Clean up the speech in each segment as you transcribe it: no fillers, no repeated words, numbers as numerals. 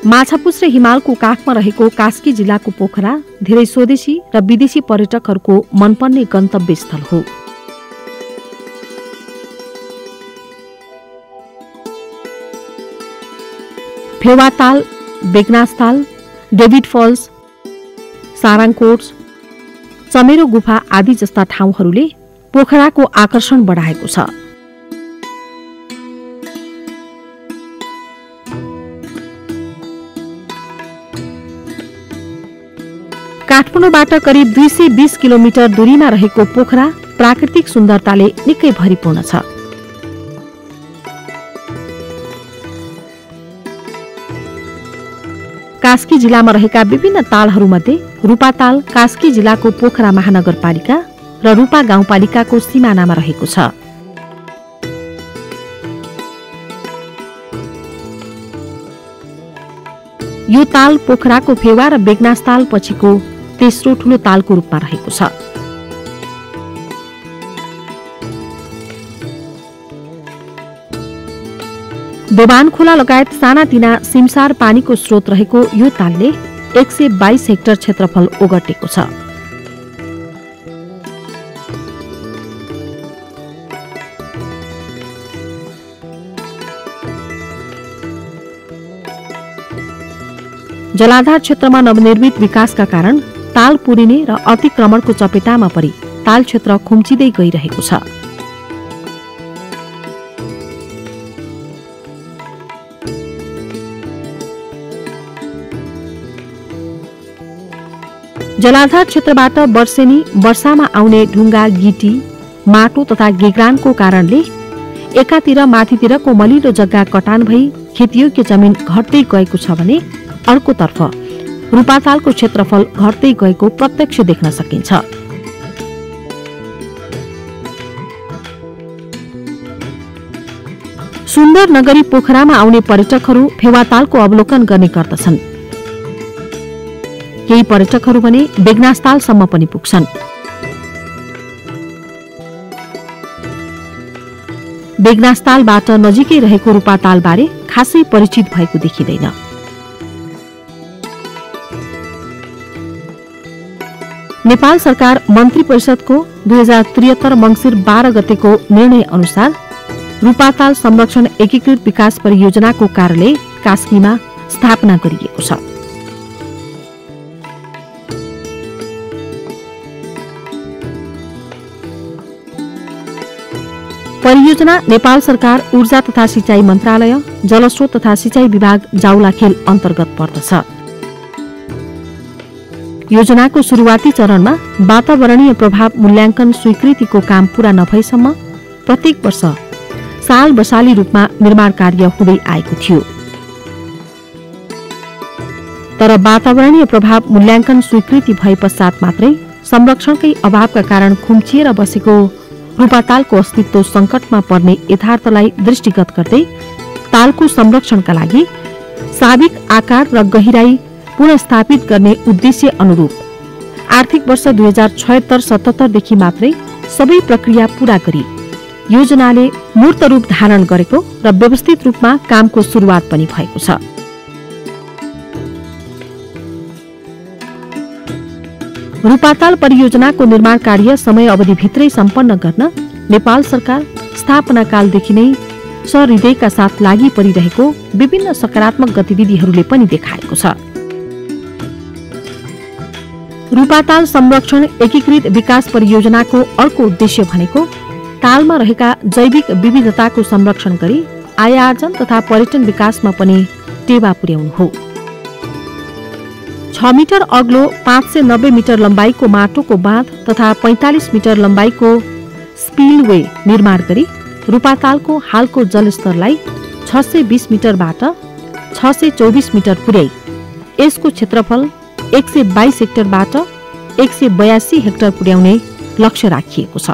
माछापुछ र हिमालको काखमा रहेको कास्की जिल्लाको पोखरा धेरै स्वदेशी र विदेशी पर्यटकहरूको मनपर्ने गन्तव्य स्थल हो। फेवाताल, बेगनासताल, डेभिड फल्स, साराङकोट, चमेरो गुफा आदि जस्ता ठाउँहरूले पोखराको आकर्षण बढाएको छ। काठमाडौँबाट करिब 220 किलोमिटर दूरीमा रहेको पोखरा प्राकृतिक सुन्दरताले निकै भरिपूर्ण छ। कास्की जिल्लामा रहेका विभिन्न तालहरूमध्ये रूपाताल कास्की जिल्लाको पोखरा महानगरपालिका र रूपा गाउँपालिकाको सिमानामा रहेको छ। यो ताल पोखराको फेवा र बेगनासताल पछिको तेस्रो ठूलो तालको रूपमा रहेको छ। दोबान खोला लगायत सानातिना सिमसार पानीको स्रोत रहेको यो तालले 122 हेक्टर क्षेत्रफल ओगटेको छ। जलाधार क्षेत्रमा नवनिर्मित विकासका कारण ताल पुरिने र अतिक्रमणको चपेटामा परि ताल क्षेत्र खुम्चिँदै गइरहेको छ। जलाधार क्षेत्रबाट वर्षेनी वर्षामा आउने ढुङ्गा, गिटी, माटो तथा गेग्रानको कारणले एकातिर माथितिरको मलिलो जग्गा कटान भई खेतीयोग्य जमिन घट्दै गएको छ भने अर्कोतर्फ रूपातालको क्षेत्रफल घट्दै गएको प्रत्यक्ष देख्न सकिन्छ। सुन्दर नगरी पोखरामा आउने पर्यटकहरू फेवातालको अवलोकन गर्ने गर्दछन्। केही पर्यटकहरू भने बेगनासतालसम्म पनि पुग्छन्। बेगनासतालबाट नजिकै रहेको रूपातालबारे खासै परिचित भएको देखिँदैन। नेपाल सरकार मन्त्री परिषदको 2073 मङ्सिर 12 गतेको निर्णय अनुसार रूपाताल संरक्षण एकीकृत विकास परियोजनाको कार्यालय कास्कीमा स्थापना गरिएको छ। परियोजना नेपाल सरकार ऊर्जा तथा सिंचाई मन्त्रालय, जलस्रोत तथा सिंचाई विभाग जाउलाखेल अन्तर्गत पर्दछ। योजनाको सुरुवाती चरणमा वातावरणीय प्रभाव मूल्याङ्कन स्वीकृतिको काम पूरा नभएसम्म प्रत्येक वर्ष साल बसाली रूपमा निर्माण कार्य हुँदै आएको थियो। तर वातावरणीय प्रभाव मूल्याङ्कन स्वीकृति भए पश्चात मात्रै संरक्षणकै अभावका कारण खुम्चिएर बसेको रूपातालको अस्तित्व संकटमा पर्ने यथार्थलाई दृष्टिगत गर्दै तालको संरक्षणका लागि साविक आकार र गहिराई पुनस्थापित गर्ने उद्देश्य अनुरूप आर्थिक वर्ष 2076-77 देखि मात्रै सबै प्रक्रिया पूरा गरी योजनाले मूर्त रूप धारण गरेको र व्यवस्थित रूपमा कामको सुरुवात पनि भएको छ। रूपाताल परियोजनाको निर्माण कार्य समय अवधिभित्रै सम्पन्न गर्न नेपाल सरकार स्थापना कालदेखि नै सहृदयका साथ लागि परिरहेको विभिन्न सकारात्मक गतिविधिहरूले पनि देखाएको छ। रूपाताल संरक्षण एकीकृत विकास परियोजनाको अर्को उद्देश्य भनेको तालमा रहेका जैविक विविधताको संरक्षण गरी आय आर्जन तथा पर्यटन विकासमा पनि टेवा पुर्याउनु हो। 6 मिटर अग्लो 590 मिटर लम्बाइको माटोको बाँध तथा 45 मिटर लम्बाइको स्पिलवे निर्माण गरी रूपातालको हालको जलस्तरलाई 620 मिटरबाट 624 मिटर पुर्याई यसको क्षेत्रफल 122 हेक्टरबाट 182 हेक्टर पुर्याउने लक्ष्य राखिएको छ।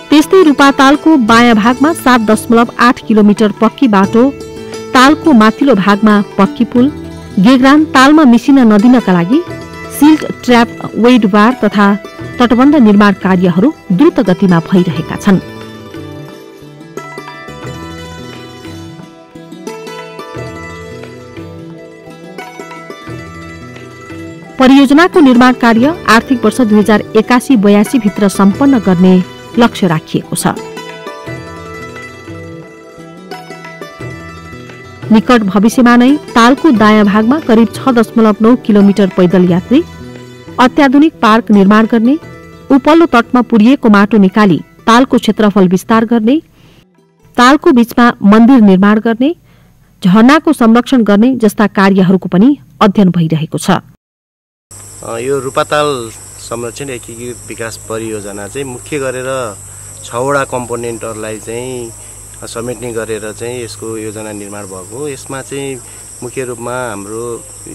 त्यस्तै रूपातालको बायाँ भागमा 7.8 किलोमिटर पक्की बाटो, तालको माथिल्लो भागमा पक्की पुल, गेग्रान तालमा मिसिन नदिनका लागि सिल्ट ट्र्याप वेड बार तथा तटबन्ध निर्माण कार्यहरू द्रुत गतिमा भइरहेका छन्। परियोजनाको निर्माण कार्य आर्थिक वर्ष 2081-82 भित्र सम्पन्न गर्ने लक्ष्य राखिएको छ। निकट भविष्यमा नै तालको दायाँ भागमा करिब 6.9 किलोमिटर पैदल यात्री, अत्याधुनिक पार्क निर्माण गर्ने, उपल्लो तटमा पुरिएको माटो निकाली तालको क्षेत्रफल विस्तार गर्ने, तालको बीचमा मन्दिर निर्माण गर्ने, झरनाको संरक्षण गर्ने जस्ता कार्यहरूको पनि अध्ययन भइरहेको छ। यो रूपाताल संरक्षण एकीकृत विकास परियोजना चाहिँ मुख्य गरेर 6 वटा कम्पोनेन्टहरूलाई चाहिँ समेट्ने गरेर चाहिँ यसको योजना निर्माण भएको। यसमा चाहिँ मुख्य रूपमा हाम्रो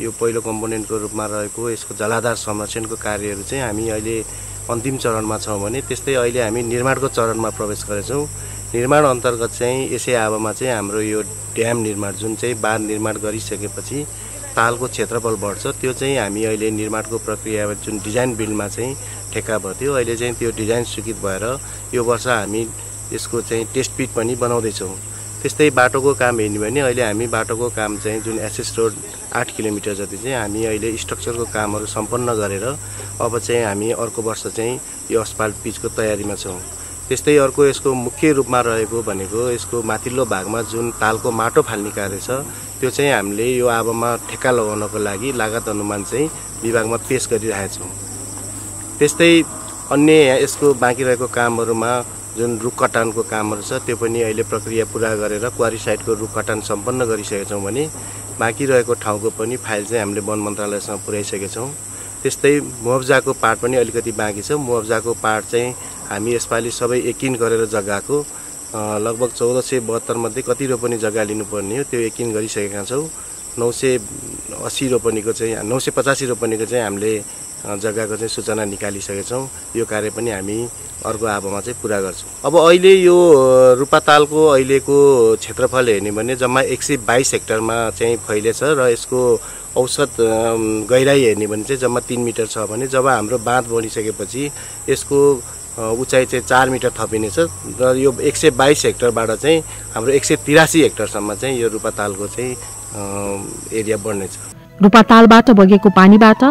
यो पहिलो कम्पोनेन्टको रूपमा रहेको यसको जलाधार संरक्षणको कार्यहरू चाहिँ हामी अहिले अन्तिम चरणमा छौँ भने त्यस्तै अहिले हामी निर्माणको चरणमा प्रवेश गरेछौँ। निर्माण अन्तर्गत चाहिँ यसै आवामा चाहिँ हाम्रो यो ड्याम निर्माण जुन चाहिँ बाँध निर्माण गरिसकेपछि तालको क्षेत्रफल बढ्छ, त्यो चाहिँ हामी अहिले निर्माणको प्रक्रिया जुन डिजाइन बिल्डमा चाहिँ ठेक्का भयो, अहिले चाहिँ त्यो डिजाइन स्वीकृत भएर यो वर्ष हामी यसको चाहिँ टेस्ट पिट पनि बनाउँदैछौँ। त्यस्तै बाटोको काम हेर्ने भने अहिले हामी बाटोको काम चाहिँ जुन एसएस रोड 8 किलोमिटर जति चाहिँ हामी अहिले स्ट्रक्चरको कामहरू सम्पन्न गरेर अब चाहिँ हामी अर्को वर्ष चाहिँ यो अस्फाल्ट पिचको तयारीमा छौँ। त्यस्तै अर्को यसको मुख्य रूपमा रहेको भनेको यसको माथिल्लो भागमा जुन तालको माटो फाल्ने कार्य छ त्यो चाहिँ हामीले यो आवामा ठेक्का लगाउनको लागि लागत अनुमान चाहिँ विभागमा पेश गरिरहेछौँ। त्यस्तै अन्य यसको बाँकी रहेको कामहरूमा जुन रुख कटानको कामहरू छ त्यो पनि अहिले प्रक्रिया पुरा गरेर क्वारी साइटको रुख कटान सम्पन्न गरिसकेका छौँ भने बाँकी रहेको ठाउँको पनि फाइल चाहिँ हामीले वन मन्त्रालयसँग पुर्याइसकेका छौँ। त्यस्तै मुआवजाको पार्ट पनि अलिकति बाँकी छ। मुआवजाको पार्ट चाहिँ हामी यसपालि सबै एकिन गरेर जग्गाको लगभग 1472 मध्ये कति रोपनी जग्गा लिनुपर्ने हो त्यो एकिन गरिसकेका छौँ। 980 रोपनीको चाहिँ 985 रोपनीको चाहिँ हामीले जग्गाको चाहिँ सूचना निकालिसकेका छौँ। यो कार्य पनि हामी अर्को आवामा चाहिँ पुरा गर्छौँ। अब अहिले यो रूपातालको अहिलेको क्षेत्रफल हेर्ने भने जम्मा 122 हेक्टरमा चाहिँ फैलेछ र यसको औसत गहिराई हेर्ने भने चाहिँ जम्मा 3 मिटर छ भने जब हाम्रो बाँध बनिसकेपछि यसको उचाइ चाहिँ 4 मिटर थपिनेछ र यो 122 हेक्टरबाट चाहिँ हाम्रो 183 हेक्टरसम्म चाहिँ यो रूपातालको चाहिँ एरिया बढ्नेछ। रूपातालबाट बगेको पानीबाट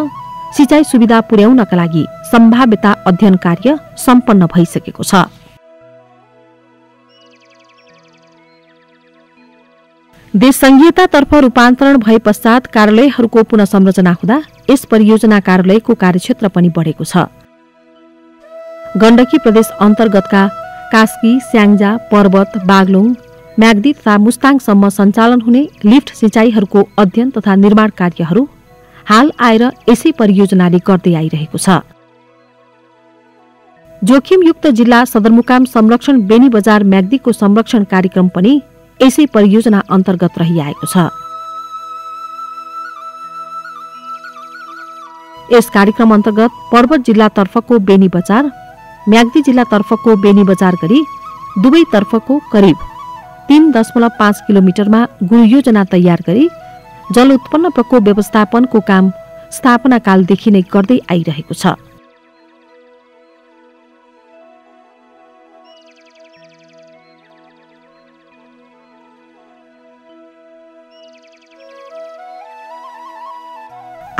सिँचाइ सुविधा पुर्याउनका लागि सम्भाव्यता अध्ययन कार्य सम्पन्न भइसकेको छ। देश संघीयतातर्फ रूपान्तरण भए पश्चात कार्यालयहरूको पुनः संरचना हुँदा यस परियोजना कार्यालयको कार्यक्षेत्र पनि बढेको छ। गण्डकी प्रदेश अन्तर्गतका कास्की, स्याङ्जा, पर्वत, बागलुङ, म्याग्दी तथा मुस्ताङसम्म सञ्चालन हुने लिफ्ट सिँचाइहरूको अध्ययन तथा निर्माण कार्यहरू हाल आएर यसै परियोजनाले गर्दै आइरहेको छ। जोखिमयुक्त जिल्ला सदरमुकाम संरक्षण बेनी बजार म्याग्दीको संरक्षण कार्यक्रम पनि यसै परियोजना अन्तर्गत रहिआएको छ। यस कार्यक्रम अन्तर्गत पर्वत जिल्लातर्फको बेनी बजार, म्याग्दी जिल्लातर्फको बेनी बजार गरी दुवैतर्फको करिब 3.5 किलोमिटरमा गुणयोजना तयार गरी जल उत्पन्न प्रकोप व्यवस्थापनको काम स्थापना कालदेखि नै गर्दै आइरहेको छ।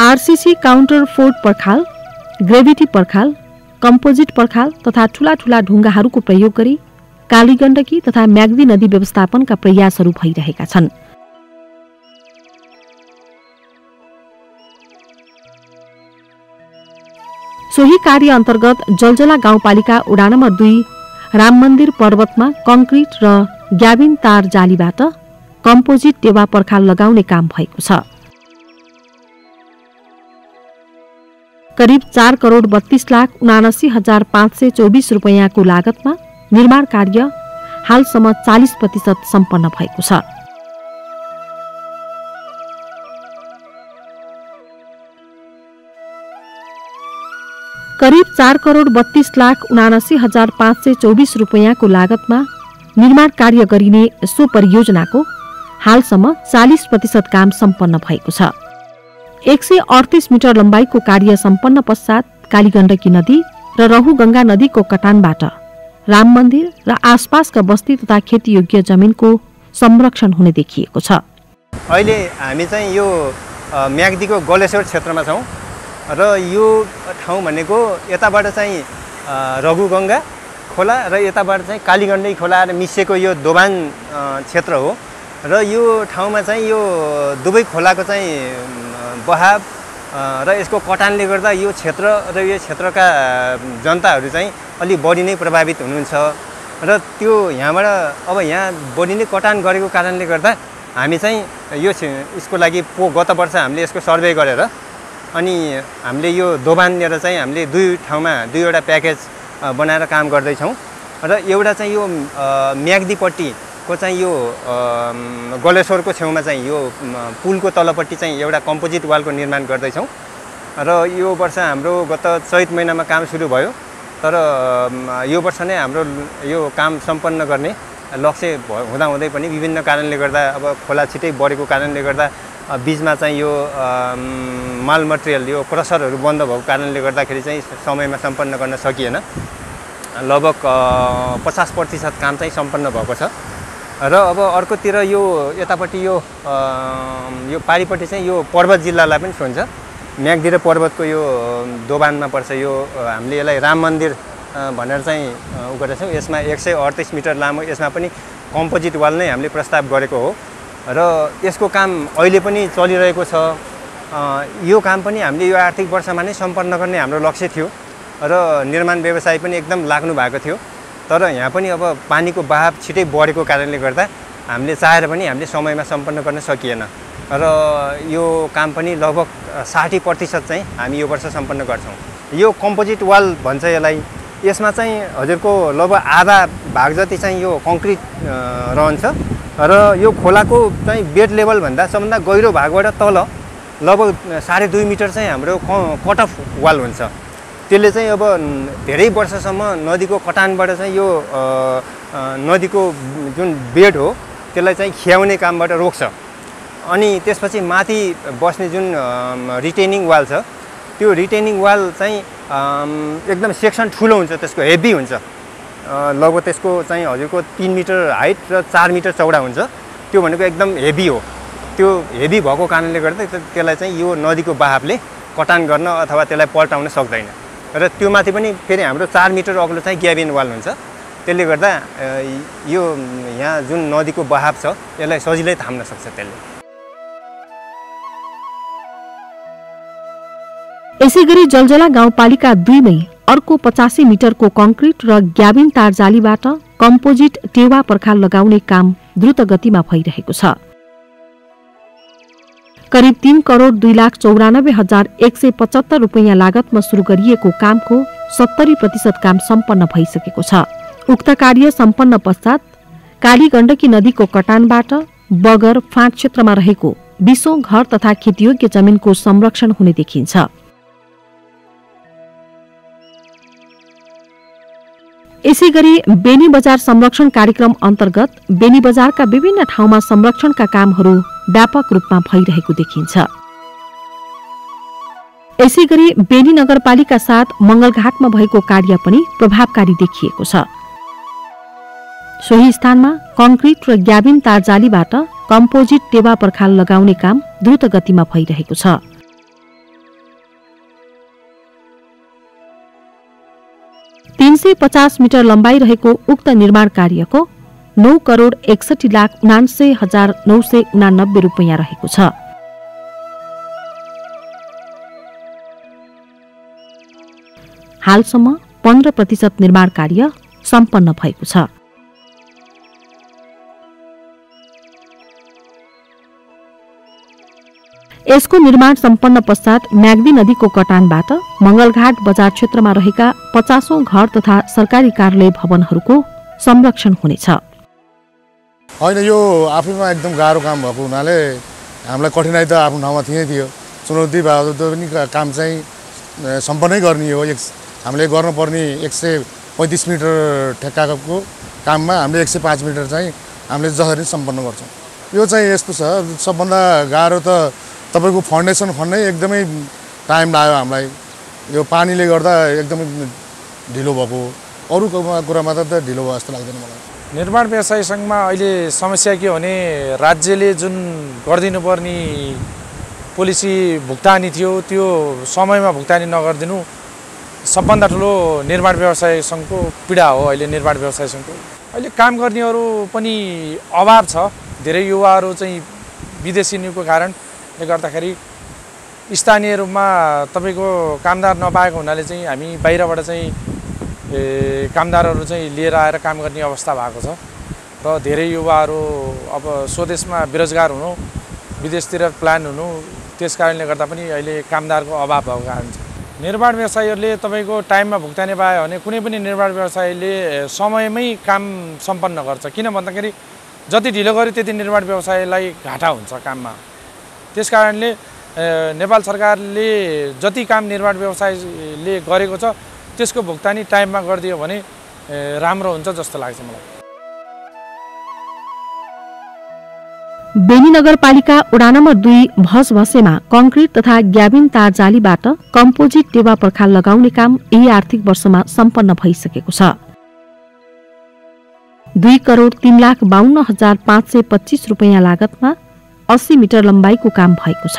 आरसीसी काउन्टर फोर्ट पर्खाल, ग्रेभिटी पर्खाल, कम्पोजिट पर्खाल तथा ठूला ठूला ढुङ्गाहरूको प्रयोग गरी कालीगण्डकी तथा म्याग्दी नदी व्यवस्थापनका प्रयासहरू भइरहेका छन्। सोही कार्य अन्तर्गत जलजला गाउँपालिका वडा नम्बर 2 राम मन्दिर पर्वतमा कंक्रिट र ग्याबिन तार जालीबाट कम्पोजिट टेवा पर्खाल लगाउने काम भएको छ। करिब 4,32,79,524 रुपैयाँको लागतमा निर्माण कार्य हालसम्म 40% सम्पन्न भएको छ। करिब 4,32,79,524 रुपैयाँको लागतमा निर्माण कार्य गरिने सो परियोजनाको हालसम्म 40% काम सम्पन्न भएको छ। 138 मिटर लम्बाइको कार्य सम्पन्न पश्चात कालीगण्डकी नदी र रहुगङ्गा नदीको कटानबाट राम मन्दिर र आसपासका बस्ती तथा खेतीयोग्य जमिनको संरक्षण हुने देखिएको छ। अहिले हामी चाहिँ यो म्याग्दीको गलेश्वर क्षेत्रमा छौँ र यो ठाउँ भनेको यताबाट चाहिँ रघुगङ्गा खोला र यताबाट चाहिँ कालीगण्डकी खोला मिसिएको यो दोभान क्षेत्र हो र यो ठाउँमा चाहिँ यो दुवै खोलाको चाहिँ बहाव र यसको कटानले गर्दा यो क्षेत्र र यो क्षेत्रका जनताहरू चाहिँ अलि बढी नै प्रभावित हुनुहुन्छ र त्यो यहाँबाट अब यहाँ बढी नै कटान गरेको कारणले गर्दा हामी चाहिँ यसको लागि गत वर्ष हामीले यसको सर्वे गरेर अनि हामीले यो दोभाननिर चाहिँ हामीले दुई ठाउँमा दुईवटा प्याकेज बनाएर काम गर्दैछौँ र एउटा चाहिँ यो म्याग्दीपट्टिको चाहिँ यो गलेश्वरको छेउमा चाहिँ यो पुलको तलपट्टि चाहिँ एउटा कम्पोजिट वालको निर्माण गर्दैछौँ र यो वर्ष हाम्रो गत चैत महिनामा काम सुरु भयो तर यो वर्ष नै हाम्रो यो काम सम्पन्न गर्ने लक्ष्य हुँदाहुँदै पनि विभिन्न कारणले गर्दा अब खोला छिटै बढेको कारणले गर्दा बीचमा चाहिँ यो माल मटेरियल यो क्रसरहरू बन्द भएको कारणले गर्दाखेरि चाहिँ समयमा सम्पन्न गर्न सकिएन। लगभग 50% काम चाहिँ सम्पन्न भएको छ र अब अर्कोतिर यो यतापट्टि यो पारिपट्टि चाहिँ यो पर्वत जिल्लालाई पनि छुन्छ। म्याग्दी र पर्वतको यो दोभानमा पर्छ। यो हामीले यसलाई राम मन्दिर भनेर चाहिँ उ गरेका छौँ। यसमा 138 मिटर लामो यसमा पनि कम्पोजिट वाल नै हामीले प्रस्ताव गरेको हो र यसको काम अहिले पनि चलिरहेको छ। यो काम पनि हामीले यो आर्थिक वर्षमा नै सम्पन्न गर्ने हाम्रो लक्ष्य थियो र निर्माण व्यवसाय पनि एकदम लाग्नु भएको थियो तर यहाँ पनि अब पानीको बहाव छिटै बढेको कारणले गर्दा हामीले चाहेर पनि हामीले समयमा सम्पन्न गर्न सकिएन र यो काम पनि लगभग 60% चाहिँ हामी यो वर्ष सम्पन्न गर्छौँ। यो कम्पोजिट वाल भन्छ यसलाई। यसमा चाहिँ हजुरको लगभग आधा भाग जति चाहिँ यो कङ्क्रिट रहन्छ र यो खोलाको चाहिँ बेड लेभल भन्दा सबभन्दा गहिरो भागबाट तल लगभग 2.5 मिटर चाहिँ हाम्रो कट अफ वाल हुन्छ। त्यसले चाहिँ अब धेरै वर्षसम्म नदीको कटानबाट चाहिँ यो नदीको जुन बेड हो त्यसलाई चाहिँ खियाउने कामबाट रोक्छ। अनि त्यसपछि माथि बस्ने जुन रिटेनिङ वाल छ त्यो रिटेनिङ वाल चाहिँ एकदम सेक्सन ठुलो हुन्छ, त्यसको हेभी हुन्छ। लगभग त्यसको चाहिँ हजुरको 3 मिटर हाइट र 4 मिटर चौडा हुन्छ। त्यो भनेको एकदम हेभी हो। त्यो हेभी भएको कारणले गर्दा त्यसलाई चाहिँ यो नदीको बहावले कटान गर्न अथवा त्यसलाई पल्टाउन सक्दैन र त्यो माथि पनि फेरि हाम्रो 4 मिटर अग्लो चाहिँ ग्याबिन वाल हुन्छ। त्यसले गर्दा यो यहाँ जुन नदीको बहाव छ यसलाई सजिलै थाम्न सक्छ त्यसले। यसैगरी जलजला गाउँपालिका 2 मै अर्को 85 मिटरको कङ्क्रिट र ग्याबिन तार जालीबाट कम्पोजिट टेवा पर्खाल लगाउने काम द्रुत गतिमा भइरहेको छ। करिब 3,02,94,175 रुपैयाँ लागतमा सुरु गरिएको कामको 70% काम सम्पन्न भइसकेको छ। उक्त कार्य सम्पन्न पश्चात कालीगण्डकी नदीको कटानबाट बगर फाँट क्षेत्रमा रहेको 20औं घर तथा खेतीयोग्य जमिनको संरक्षण हुने देखिन्छ। यसैगरी बेनी बजार संरक्षण कार्यक्रम अन्तर्गत बेनी बजारका विभिन्न ठाउँमा संरक्षणका कामहरू व्यापक रूपमा भइरहेको देखिन्छ। यसैगरी बेनी नगरपालिका साथ मंगलघाटमा भएको कार्य पनि प्रभावकारी देखिएको छ। सोही स्थानमा कङ्क्रिट र ग्याबिन तार जालीबाट कम्पोजिट टेवा पर्खाल लगाउने काम द्रुत गतिमा भइरहेको छ। ,350 मिटर लम्बाई रहेको उक्त निर्माण कार्यको 9,61,79,989 रुपैयाँ रहेको छ। हालसम्म 15% निर्माण कार्य सम्पन्न भएको छ। यसको निर्माण सम्पन्न पश्चात म्याग्दी नदीको कटानबाट मंगलघाट बजार क्षेत्रमा रहेका 50औं घर तथा सरकारी कार्यालय भवनहरूको संरक्षण हुनेछ। होइन यो आफैमा एकदम गाह्रो काम भएको हुनाले हामीलाई कठिनाइ त आफ्नो ठाउँमा थियो। चुनौती भएको पनि काम चाहिँ सम्पन्नै गर्ने हो। हामीले गर्नुपर्ने 135 मिटर ठेक्काको काममा हामीले 105 मिटर चाहिँ हामीले जसरी सम्पन्न गर्छौँ। यो चाहिँ यस्तो छ, सबभन्दा गाह्रो त तपाईको फाउन्डेसन खन्नै एकदमै टाइम लाग्यो हामीलाई। यो पानीले गर्दा एकदमै ढिलो भएको, अरू कुरामा त ढिलो भयो जस्तो लाग्दैन मलाई। निर्माण व्यवसायी सङ्घमा अहिले समस्या के हो भने राज्यले जुन गरिदिनुपर्ने पोलिसी भुक्तानी थियो त्यो समयमा भुक्तानी नगरिदिनु सबभन्दा ठुलो निर्माण व्यवसाय सङ्घको पीडा हो। अहिले निर्माण व्यवसाय सङ्घको अहिले काम गर्नेहरू पनि अभाव छ। धेरै युवाहरू चाहिँ विदेशिनुको कारणले गर्दाखेरि स्थानीय रूपमा तपाईँको कामदार नपाएको हुनाले चाहिँ हामी बाहिरबाट चाहिँ कामदारहरू चाहिँ लिएर आएर काम गर्ने अवस्था भएको छ र धेरै युवाहरू अब स्वदेशमा बेरोजगार हुनु, विदेशतिर प्लान हुनु, त्यस कारणले गर्दा पनि अहिले कामदारको अभाव भएको कारण छ। निर्माण व्यवसायीहरूले तपाईँको टाइममा भुक्तानी पायो भने कुनै पनि निर्माण व्यवसायीले समयमै काम सम्पन्न गर्छ। किन भन्दाखेरि जति ढिलो गर्यो त्यति निर्माण व्यवसायलाई घाटा हुन्छ काममा। त्यस कारणले नेपाल सरकारले जति काम निर्माण व्यवसायले गरेको छ त्यसको भुक्तानी टाइममा गरिदियो भने राम्रो हुन्छ जस्तो लाग्छ मलाई। बेनी नगरपालिका वडा नम्बर 2 भसभसेमा कंक्रिट तथा ग्याबिन तार जालीबाट कम्पोजिट टेवा पर्खाल लगाउने काम यही आर्थिक वर्षमा सम्पन्न भइसकेको छ। 2,03,52,525 रुपैयाँ लागतमा 80 मिटर लम्बाइको काम भएको छ।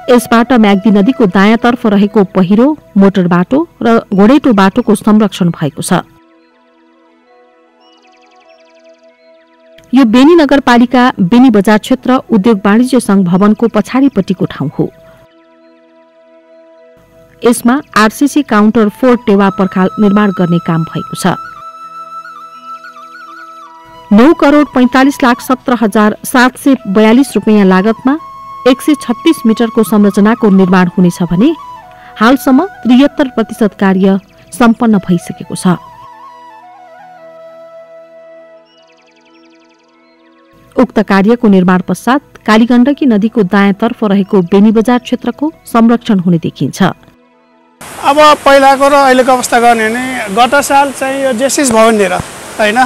यसबाट म्याग्दी नदीको दायाँतर्फ रहेको पहिरो, मोटर बाटो र घोडेटो बाटोको संरक्षण भएको छ। यो बेनी नगरपालिका बेनी बजार क्षेत्र उद्योग वाणिज्य संघ भवनको पछाडिपट्टिको ठाउँ हो। यसमा आरसीसी काउन्टर 4 टेवा पर्खाल निर्माण गर्ने काम भएको छ। 9,45,17,742 रुपैयाँ लागतमा 136 मिटरको संरचनाको निर्माण हुनेछ भने हालसम्म 73% कार्य सम्पन्न भइसकेको छ। उक्त कार्यको निर्माण पश्चात कालीगण्डकी नदीको दायाँतर्फ रहेको बेनी बजार क्षेत्रको संरक्षण हुने देखिन्छ। अब पहिलाको र अहिलेको अवस्था गर्ने भने गत साल चाहिँ यो जेसिस भवनतिर हैन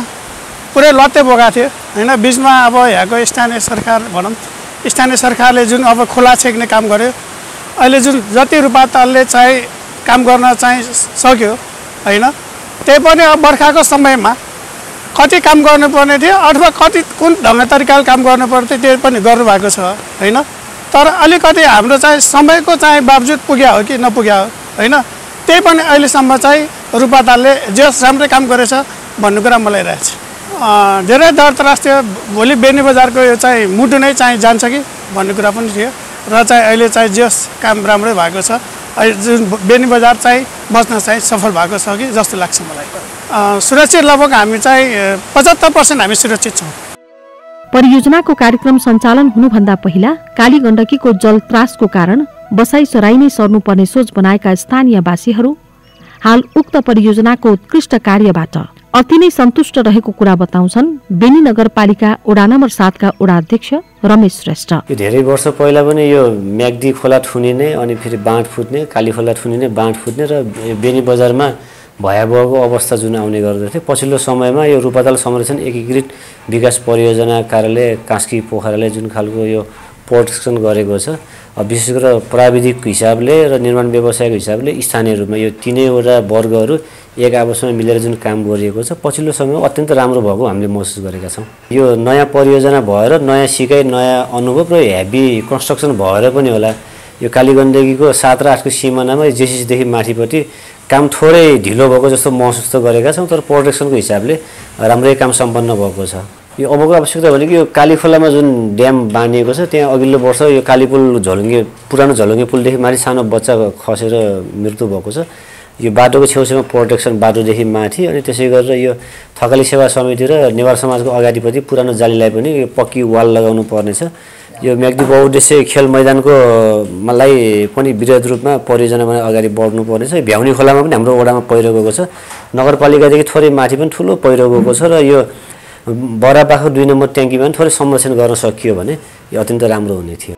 पुरै लत्ते बोका थियो हैन। बीचमा अब यहाँको स्थानीय सरकार भनौँ, स्थानीय सरकारले जुन अब खोला छेक्ने काम गर्यो, अहिले जुन जति रुपातालले चाहिँ काम गर्न चाहिँ सक्यो हैन, त्यही पनि अब बर्खाको समयमा कति काम गर्नुपर्ने थियो अथवा कति कुन ढङ्ग तरिकाले काम गर्नुपर्थ्यो त्यो पनि गर्नुभएको छ हैन। तर अलिकति हाम्रो चाहिँ समयको चाहिँ बावजुद पुग्या हो कि नपुग्या हो हैन, त्यही पनि अहिलेसम्म चाहिँ रुपातालले जस राम्रै काम गरेछ भन्ने कुरा मलाई रहेछ। धेरै दरतरास थियो, भोलि बेनी बजारको यो चाहिँ मुटु नै चाहिँ जान्छ कि भन्ने कुरा पनि थियो र चाहिँ अहिले चाहिँ जस काम राम्रै भएको छ। अहिले जुन बेनी बजार चाहिँ बच्न चाहिँ सफल भएको छ कि जस्तो लाग्छ मलाई। सुरक्षित लगभग हामी चाहिँ 75% हामी सुरक्षित छौँ। परियोजनाको कार्यक्रम सञ्चालन हुनुभन्दा पहिला कालीगण्डकीको जल त्रासको कारण बसाई सराई नै सर्नुपर्ने सोच बनाएका स्थानीयवासीहरू हाल उक्त परियोजनाको उत्कृष्ट कार्यबाट अति नै सन्तुष्ट रहेको कुरा बताउँछन् बेनी नगरपालिका वडा नम्बर 7 का वडा अध्यक्ष रमेश श्रेष्ठ। यो धेरै वर्ष पहिला पनि यो म्याग्दी खोला ठुनिने अनि फेरि बाँध फुट्ने, काली खोला ठुनिने, बाँध फुट्ने र बेनी बजारमा भयावहको अवस्था जुन आउने गर्दथे। पछिल्लो समयमा यो रुपाताल संरक्षण एकीकृत विकास परियोजना कार्यालय कास्की पोखराले जुन खालको यो प्रोटेक्सन गरेको छ, विशेष गरेर प्राविधिक हिसाबले र निर्माण व्यवसायको हिसाबले स्थानीय रूपमा यो तीनैवटा वर्गहरू एक आपसमा मिलेर जुन काम गरिएको छ पछिल्लो समयमा अत्यन्त राम्रो भएको हामीले महसुस गरेका छौँ। यो नयाँ परियोजना भएर नयाँ सिकाइ, नयाँ अनुभव र हेभी कन्स्ट्रक्सन भएर पनि होला यो कालीगण्डकीको 7 र 8 को सिमानामा जेसिसदेखि माथिपट्टि काम थोरै ढिलो भएको जस्तो महसुस त गरेका छौँ, तर प्रोटेक्सनको हिसाबले राम्रै काम सम्पन्न भएको छ। यो अबको आवश्यकता भनेको यो काली खोलामा जुन ड्याम बाँधिएको छ त्यहाँ अघिल्लो वर्ष यो कालीपुल झलुङ्गे पुरानो झलुङ्गे पुलदेखि माथि सानो बच्चा खसेर मृत्यु भएको छ। यो बाटोको छेउछेउमा प्रोटेक्सन बाटोदेखि माथि अनि त्यसै गरेर यो थकाली सेवा समिति र नेवार समाजको अगाडिपट्टि पुरानो जालीलाई पनि यो पक्की वाल लगाउनु पर्नेछ। यो म्याग्दी बहुउद्देश्य खेल मैदानको मलाई पनि विरोध रूपमा परियोजना बनाएर अगाडि बढ्नु पर्नेछ। भ्याउनी खोलामा पनि हाम्रो वडामा पहिरो गएको छ, नगरपालिकादेखि थोरै माथि पनि ठुलो पहिरो गएको छ र यो बरापाखो 2 नम्बर ट्याङ्कीमा पनि थोरै संरक्षण गर्न सकियो भने यो अत्यन्त राम्रो हुने थियो।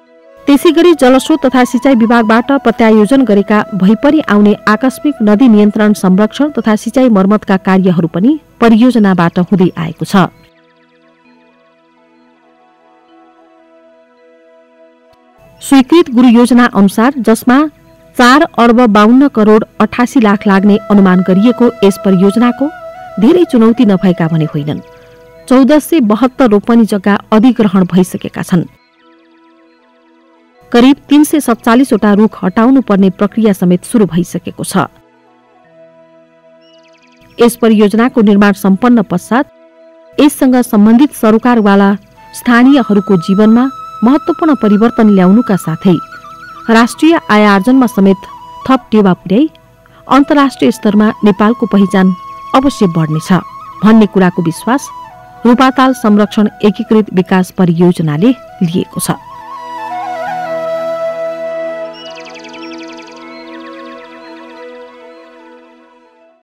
त्यसैगरी जलस्रोत तथा सिँचाइ विभागबाट प्रत्यायोजन गरेका भइपरि आउने आकस्मिक नदी नियन्त्रण, संरक्षण तथा सिँचाइ मर्मतका कार्यहरू पनि परियोजनाबाट हुँदै आएको छ। स्वीकृत गुरु योजना अनुसार जसमा 4,52,88,00,000 लाग्ने अनुमान गरिएको यस परियोजनाको धेरै चुनौती नभएका भने होइनन्। 1472 रोपनी जग्गा अधिग्रहण भइसकेका छन्। करिब 347 वटा रुख हटाउनु पर्ने प्रक्रिया समेत सुरु भइसकेको छ। यस परियोजनाको निर्माण सम्पन्न पश्चात यससँग सम्बन्धित सरकारवाला स्थानीयहरूको जीवनमा महत्त्वपूर्ण परिवर्तन ल्याउनुका साथै राष्ट्रिय आय आर्जनमा समेत थप टेवा पुर्याई अन्तर्राष्ट्रिय स्तरमा नेपालको पहिचान अवश्य बढ्नेछ भन्ने कुराको विश्वास रूपाताल संरक्षण एकीकृत विकास परियोजनाले लिएको छ।